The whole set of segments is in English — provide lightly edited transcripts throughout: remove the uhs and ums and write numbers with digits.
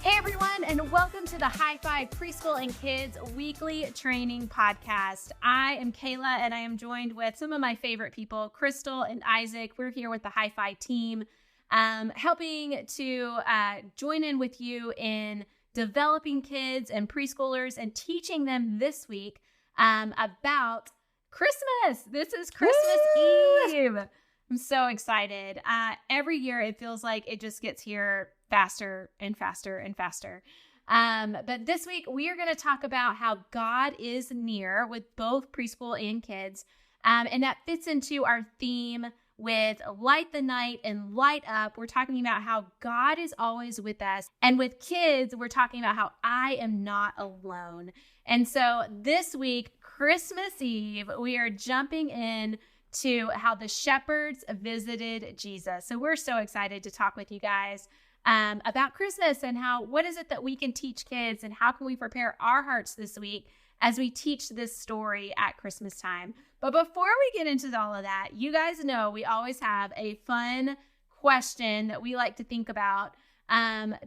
Hey everyone, and welcome to the High Five Preschool and Kids Weekly Training Podcast. I am Kayla, and I am joined with some of my favorite people, Crystal and Isaac. We're here with the High Five team, helping to join in with you in developing kids and preschoolers and teaching them this week about Christmas. This is Christmas Eve. I'm so excited. Every year it feels like it just gets here faster and faster and faster. But this week we are going to talk about how God is near with both preschool and kids. And that fits into our theme with Light the Night and Light Up. We're talking about how God is always with us. And with kids, we're talking about how I am not alone. And so this week, Christmas Eve, we are jumping in to how the shepherds visited Jesus. So we're so excited to talk with you guys about Christmas and what is it that we can teach kids and how can we prepare our hearts this week as we teach this story at Christmas time. But before we get into all of that, you guys know we always have a fun question that we like to think about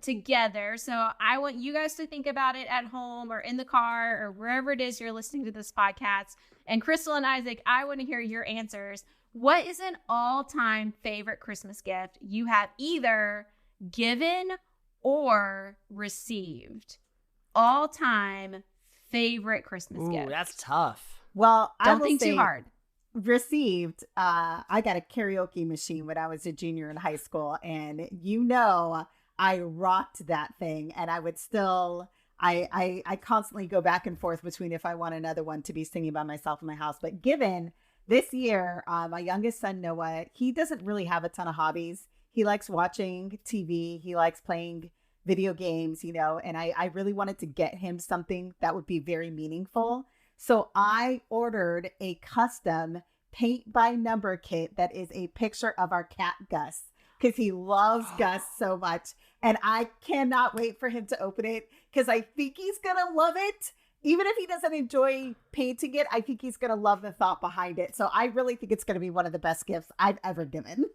together. So I want you guys to think about it at home or in the car or wherever it is you're listening to this podcast. And Crystal and Isaac, I want to hear your answers. What is an all-time favorite Christmas gift you have either given or received? All-time favorite Christmas gift. That's tough. Well, Don't think too hard. Received. I got a karaoke machine when I was a junior in high school, and I rocked that thing, and I would still. I constantly go back and forth between if I want another one to be singing by myself in my house. But given this year, my youngest son, Noah, he doesn't really have a ton of hobbies. He likes watching TV. He likes playing video games, and I really wanted to get him something that would be very meaningful. So I ordered a custom paint by number kit that is a picture of our cat, Gus, because he loves Gus so much. And I cannot wait for him to open it because I think he's going to love it. Even if he doesn't enjoy painting it, I think he's going to love the thought behind it. So I really think it's going to be one of the best gifts I've ever given.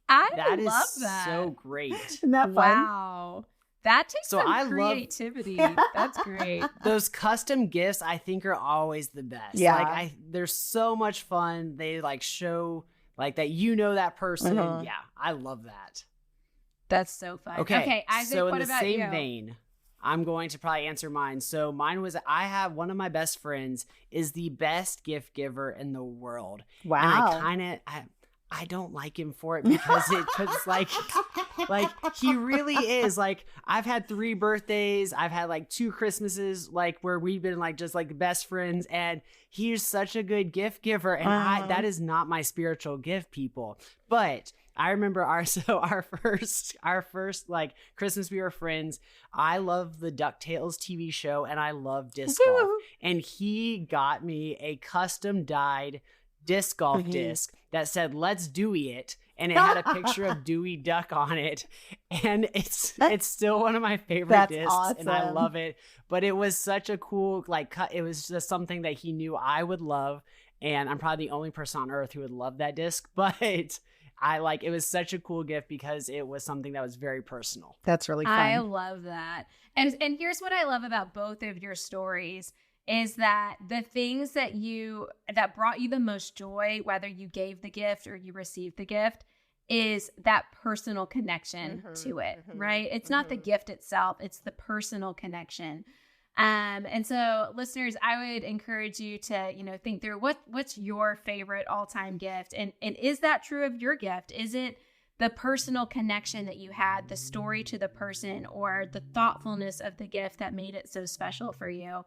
I love that. So great. Isn't that fun? Wow. That takes some creativity. That's great. Those custom gifts, I think, are always the best. Yeah. They're so much fun. They show that that person. Uh-huh. Yeah, I love that. That's so fun. Okay, Isaac, so what in the about same you? vein, I'm going to probably answer mine. So mine was, I have one of my best friends is the best gift giver in the world. Wow. And I don't like him for it because he really is I've had 3 birthdays. I've had 2 Christmases, where we've been just best friends, and he's such a good gift giver. And that is not my spiritual gift, people. But I remember our first Christmas we were friends. I love the DuckTales TV show and I love disc golf. And he got me a custom dyed disc golf disc that said "Let's Dewey It," and it had a picture of Dewey Duck on it, and it's still one of my favorite discs. Awesome. And I love it. But it was such a cool cut. It was just something that he knew I would love, and I'm probably the only person on earth who would love that disc. But it was such a cool gift because it was something that was very personal. That's really fun. I love that. And here's what I love about both of your stories is that the things that brought you the most joy, whether you gave the gift or you received the gift, is that personal connection to it, right? It's not the gift itself, it's the personal connection. And so listeners, I would encourage you to, think through what's your favorite all-time gift? And is that true of your gift? Is it the personal connection that you had, the story to the person, or the thoughtfulness of the gift that made it so special for you?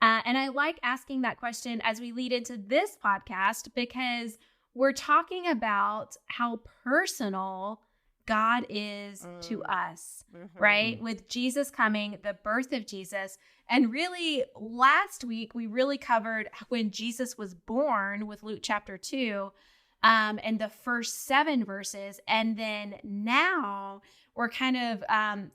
And I like asking that question as we lead into this podcast because we're talking about how personal God is to us, right? With Jesus coming, the birth of Jesus. And really, last week, we really covered when Jesus was born with Luke chapter 2 and the first 7 verses. And then now we're kind of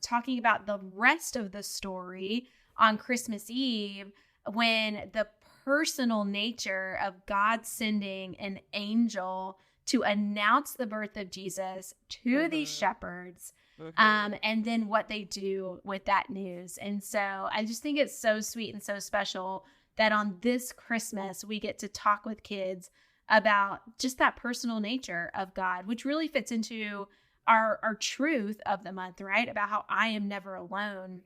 talking about the rest of the story on Christmas Eve, when the personal nature of God sending an angel to announce the birth of Jesus to these shepherds and then what they do with that news. And so I just think it's so sweet and so special that on this Christmas, we get to talk with kids about just that personal nature of God, which really fits into our truth of the month, right? About how I am never alone,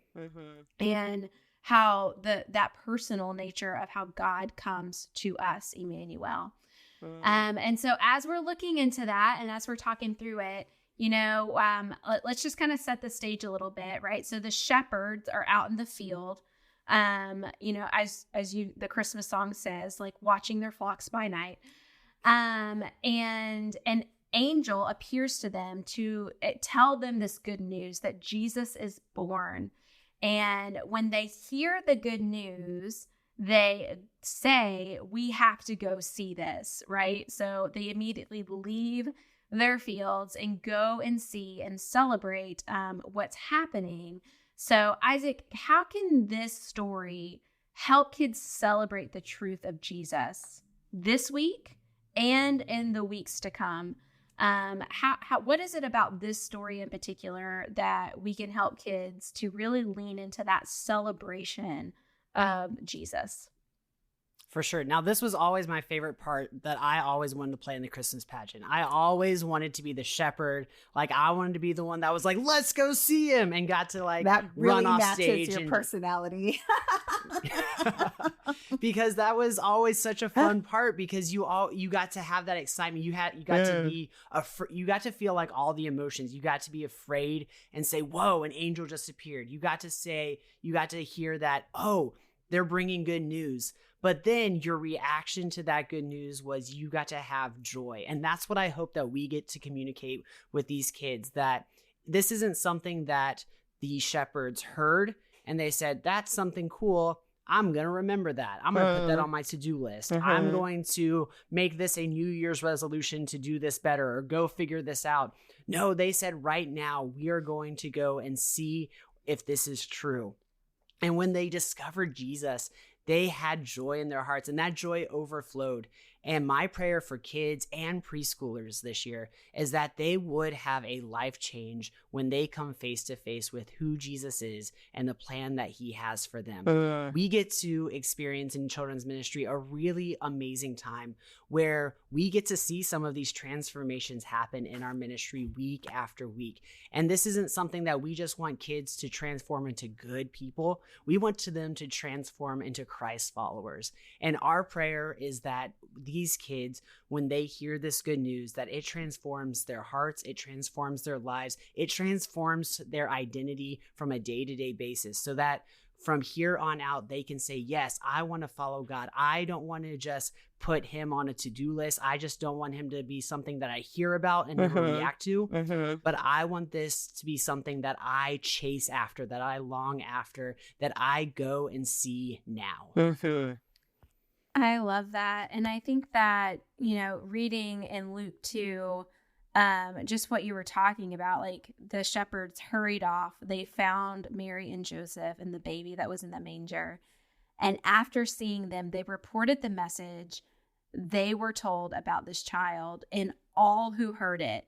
and how that personal nature of how God comes to us, Emmanuel. And so as we're looking into that and as we're talking through it, let's just kind of set the stage a little bit, right? So the shepherds are out in the field, as the Christmas song says, like watching their flocks by night. And an angel appears to them to tell them this good news that Jesus is born. And when they hear the good news, they say, we have to go see this, right? So they immediately leave their fields and go and see and celebrate what's happening. So Isaac, how can this story help kids celebrate the truth of Jesus this week and in the weeks to come? What is it about this story in particular that we can help kids to really lean into that celebration of Jesus? For sure. Now, this was always my favorite part that I always wanted to play in the Christmas pageant. I always wanted to be the shepherd. Like, I wanted to be the one that was like, let's go see him, and got to like that really run off matches stage your personality. Because that was always such a fun part, because you got to have that excitement. You got to be you got to feel like all the emotions. You got to be afraid and say, whoa, an angel just appeared. You got to hear that, oh, they're bringing good news. But then your reaction to that good news was you got to have joy. And that's what I hope that we get to communicate with these kids, that this isn't something that the shepherds heard and they said, that's something cool. I'm going to remember that. I'm going to put that on my to-do list. I'm going to make this a New Year's resolution to do this better or go figure this out. No, they said right now we are going to go and see if this is true. And when they discovered Jesus, they had joy in their hearts, and that joy overflowed. And my prayer for kids and preschoolers this year is that they would have a life change when they come face to face with who Jesus is and the plan that he has for them. We get to experience in children's ministry a really amazing time where we get to see some of these transformations happen in our ministry week after week. And this isn't something that we just want kids to transform into good people. We want them to transform into Christ followers. And our prayer is that these kids, when they hear this good news, that it transforms their hearts, it transforms their lives, it transforms their identity from a day-to-day basis, so that from here on out, they can say, yes, I want to follow God. I don't want to just put him on a to-do list. I just don't want him to be something that I hear about and never react to. But I want this to be something that I chase after, that I long after, that I go and see now. I love that. And I think that, reading in Luke 2, just what you were talking about, like the shepherds hurried off. They found Mary and Joseph and the baby that was in the manger. And after seeing them, they reported the message they were told about this child. And all who heard it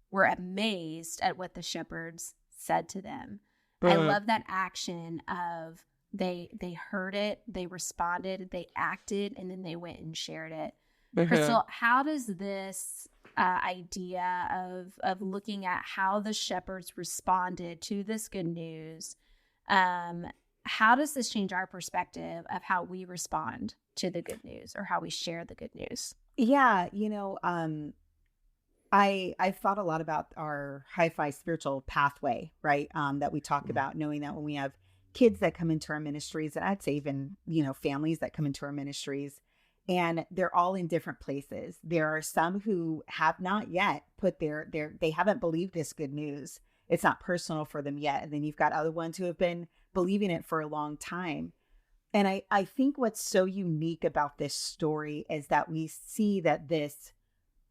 were amazed at what the shepherds said to them. I love that action of they heard it, they responded, they acted, and then they went and shared it. Crystal, how does this idea of looking at how the shepherds responded to this good news, how does this change our perspective of how we respond to the good news or how we share the good news? Yeah, I've thought a lot about our Hi-Fi spiritual pathway, right? That we talk about, knowing that when we have kids that come into our ministries, and I'd say even, families that come into our ministries, and they're all in different places. There are some who have not yet put they haven't believed this good news. It's not personal for them yet. And then you've got other ones who have been believing it for a long time. And I think what's so unique about this story is that we see that this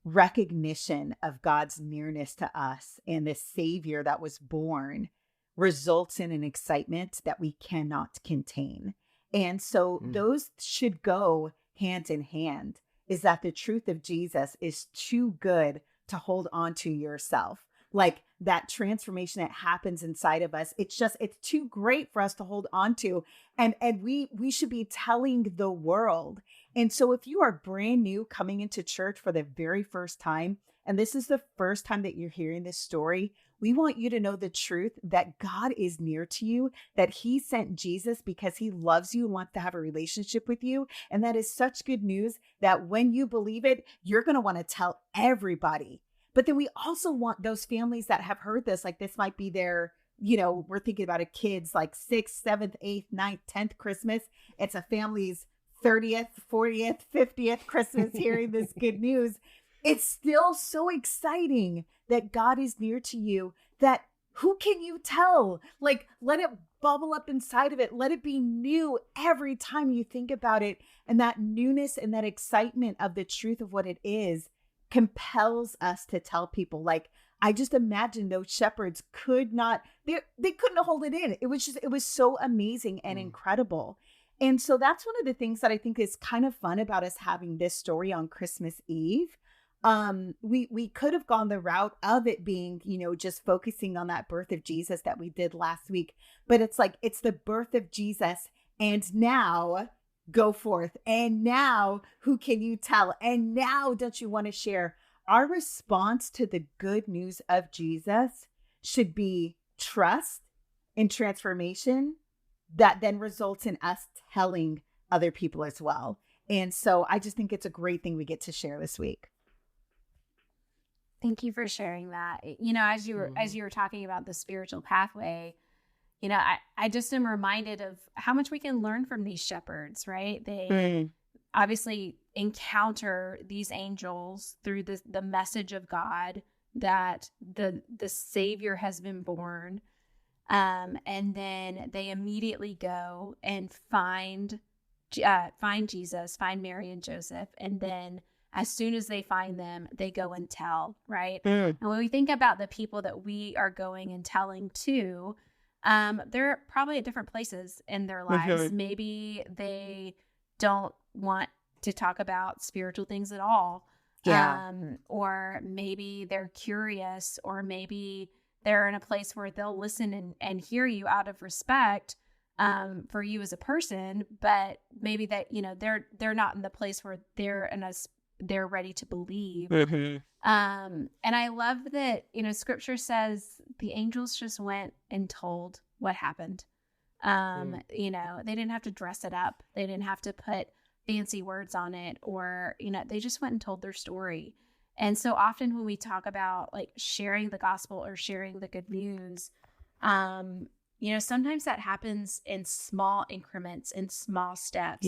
recognition of God's nearness to us and this Savior that was born results in an excitement that we cannot contain. And so those should go hand in hand, is that the truth of Jesus is too good to hold on to yourself. Like, that transformation that happens inside of us. It's too great for us to hold on to. And we should be telling the world. And so if you are brand new coming into church for the very first time, and this is the first time that you're hearing this story, we want you to know the truth that God is near to you, that he sent Jesus because he loves you and wants to have a relationship with you. And that is such good news that when you believe it, you're going to want to tell everybody. But then we also want those families that have heard this, like this might be their, we're thinking about a kid's like 6th, 7th, 8th, 9th, 10th Christmas. It's a family's 30th, 40th, 50th Christmas hearing this good news. It's still so exciting that God is near to you, that who can you tell? Like, let it bubble up inside of it. Let it be new every time you think about it. And that newness and that excitement of the truth of what it is compels us to tell people. Like, I just imagine those shepherds could not, they couldn't hold it in. It was so amazing and incredible. And so that's one of the things that I think is kind of fun about us having this story on Christmas Eve. We could have gone the route of it being, just focusing on that birth of Jesus that we did last week, but it's like, it's the birth of Jesus. And now go forth. And now who can you tell? And now don't you want to share? Our response to the good news of Jesus should be trust and transformation that then results in us telling other people as well. And so I just think it's a great thing we get to share this week. Thank you for sharing that. As you were talking about the spiritual pathway, I just am reminded of how much we can learn from these shepherds, right? They obviously encounter these angels through the message of God that the Savior has been born. And then they immediately go and find Jesus, find Mary and Joseph, and then as soon as they find them, they go and tell, right? And when we think about the people that we are going and telling to, they're probably at different places in their lives. Maybe they don't want to talk about spiritual things at all. Or maybe they're curious, or maybe they're in a place where they'll listen and hear you out of respect for you as a person, but maybe that, they're not in the place where they're ready to believe. And I love that, Scripture says the angels just went and told what happened. They didn't have to dress it up. They didn't have to put fancy words on it, or, they just went and told their story. And so often when we talk about like sharing the gospel or sharing the good news, sometimes that happens in small increments, in small steps,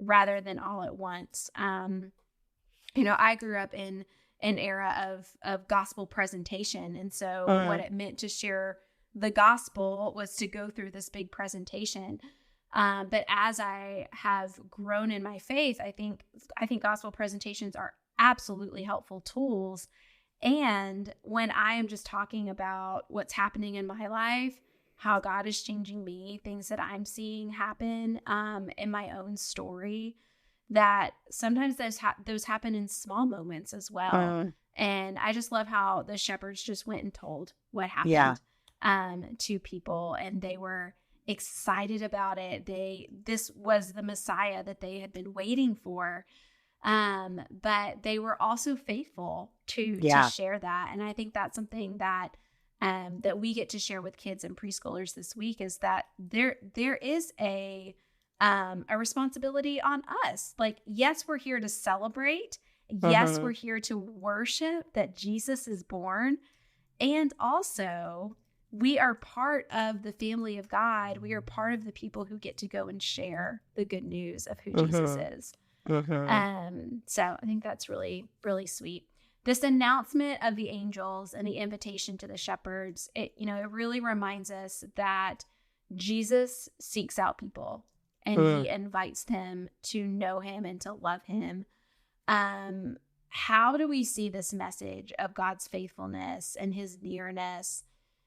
rather than all at once. I grew up in an era of gospel presentation. And so what it meant to share the gospel was to go through this big presentation. But as I have grown in my faith, I think gospel presentations are absolutely helpful tools. And when I am just talking about what's happening in my life, how God is changing me, things that I'm seeing happen in my own story, that sometimes those happen in small moments as well. And I just love how the shepherds just went and told what happened to people, and they were excited about it. This was the Messiah that they had been waiting for. But they were also faithful to share that. And I think that's something that that we get to share with kids and preschoolers this week, is that there is a responsibility on us. Like, yes, we're here to celebrate. Yes, we're here to worship that Jesus is born. And also, we are part of the family of God. We are part of the people who get to go and share the good news of who Jesus is. So I think that's really, really sweet. This announcement of the angels and the invitation to the shepherds, it really reminds us that Jesus seeks out people, and he invites them to know him and to love him. How do we see this message of God's faithfulness and his nearness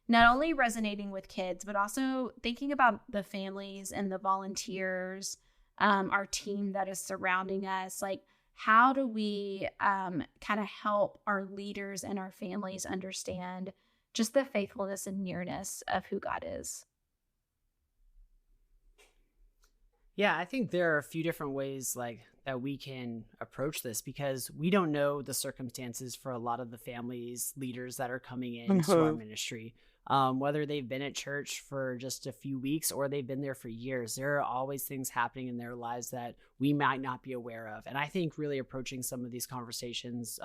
not only resonating with kids, but also thinking about the families and the volunteers, our team that is surrounding us? Like, how do we kind of help our leaders and our families understand just the faithfulness and nearness of who God is. Yeah, I think there are a few different ways that we can approach this, because we don't know the circumstances for a lot of the families, leaders that are coming into our ministry. Whether they've been at church for just a few weeks or they've been there for years, there are always things happening in their lives that we might not be aware of. And I think really approaching some of these conversations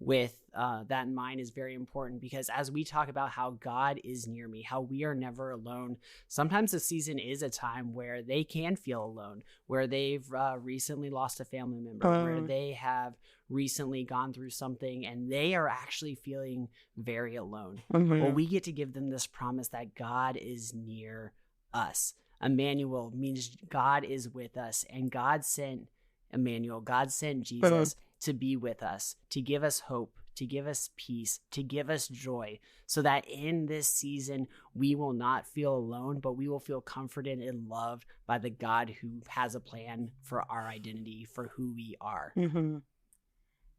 with that in mind is very important, because as we talk about how God is near me, how we are never alone, sometimes the season is a time where they can feel alone, where they've recently lost a family member, where they have recently gone through something and they are actually feeling very alone. Well, we get to give them this promise that God is near us. Emmanuel means God is with us, and God sent Emmanuel, God sent Jesus to be with us, to give us hope, to give us peace, to give us joy, so that in this season, we will not feel alone, but we will feel comforted and loved by the God who has a plan for our identity, for who we are.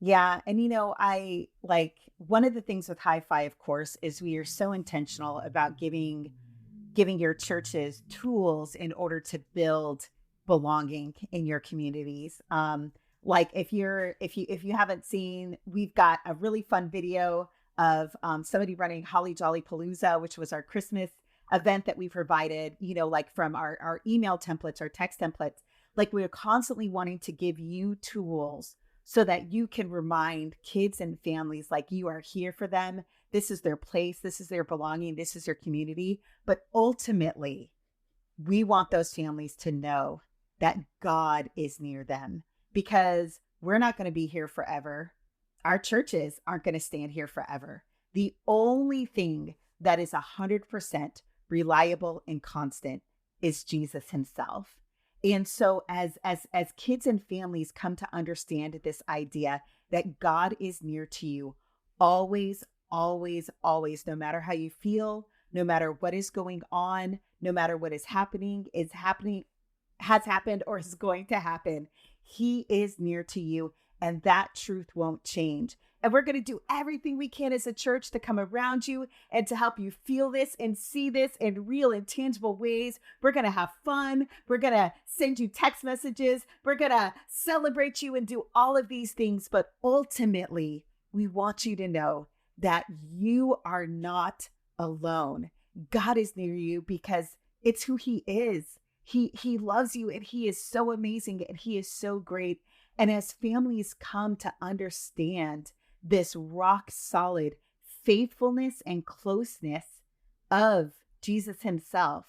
Yeah. And, I like one of the things with Hi-Fi, of course, is we are so intentional about giving your churches tools in order to build belonging in your communities. Like if you haven't seen, we've got a really fun video of somebody running Holly Jolly Palooza, which was our Christmas event that we provided, like from our email templates, our text templates. Like we're constantly wanting to give you tools so that you can remind kids and families like you are here for them. This is their place. This is their belonging. This is their community. But ultimately, we want those families to know that God is near them, because we're not going to be here forever. Our churches aren't going to stand here forever. The only thing that is 100% reliable and constant is Jesus himself. And so as kids and families come to understand this idea that God is near to you, always, always, always, no matter how you feel, no matter what is going on, no matter what is happening, has happened, or is going to happen, he is near to you, and that truth won't change. And we're going to do everything we can as a church to come around you and to help you feel this and see this in real and tangible ways. We're going to have fun. We're going to send you text messages. We're going to celebrate you and do all of these things. But ultimately, we want you to know that you are not alone. God is near you because it's who he is. He loves you, and he is so amazing, and he is so great. And as families come to understand this rock solid faithfulness and closeness of Jesus himself,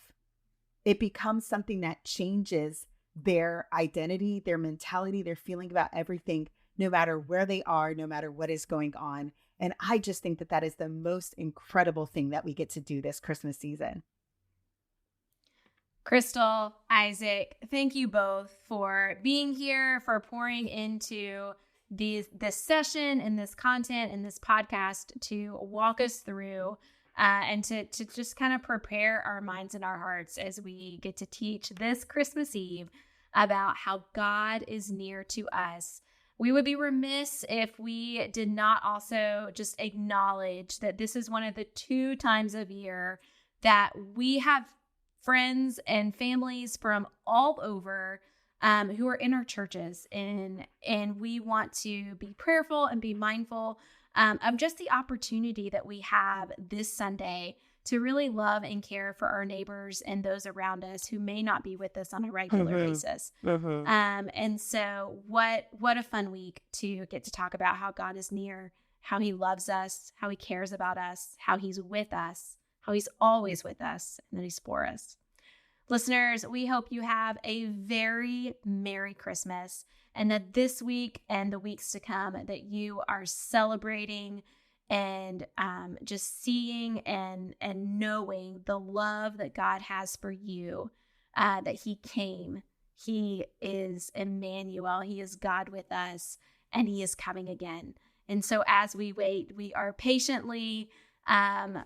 it becomes something that changes their identity, their mentality, their feeling about everything, no matter where they are, no matter what is going on. And I just think that that is the most incredible thing that we get to do this Christmas season. Crystal, Isaac, thank you both for being here, for pouring into this session and this content and this podcast to walk us through and to just kind of prepare our minds and our hearts as we get to teach this Christmas Eve about how God is near to us. We would be remiss if we did not also just acknowledge that this is one of the 2 times of year that we have friends and families from all over who are in our churches, and we want to be prayerful and be mindful of just the opportunity that we have this Sunday to really love and care for our neighbors and those around us who may not be with us on a regular basis. And so what a fun week to get to talk about how God is near, how he loves us, how he cares about us, how he's with us, how he's always with us, and that he's for us. Listeners, we hope you have a very Merry Christmas, and that this week and the weeks to come that you are celebrating and just seeing and knowing the love that God has for you, that he came. He is Emmanuel. He is God with us, and he is coming again. And so as we wait, we are patiently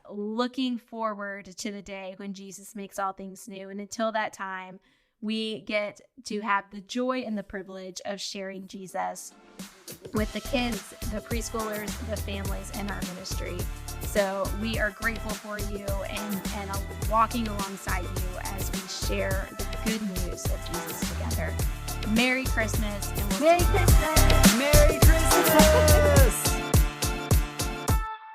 looking forward to the day when Jesus makes all things new. And until that time, we get to have the joy and the privilege of sharing Jesus with the kids, the preschoolers, the families in our ministry. So So we are grateful for you and walking alongside you as we share the good news of Jesus together. Merry Christmas. And Merry Christmas.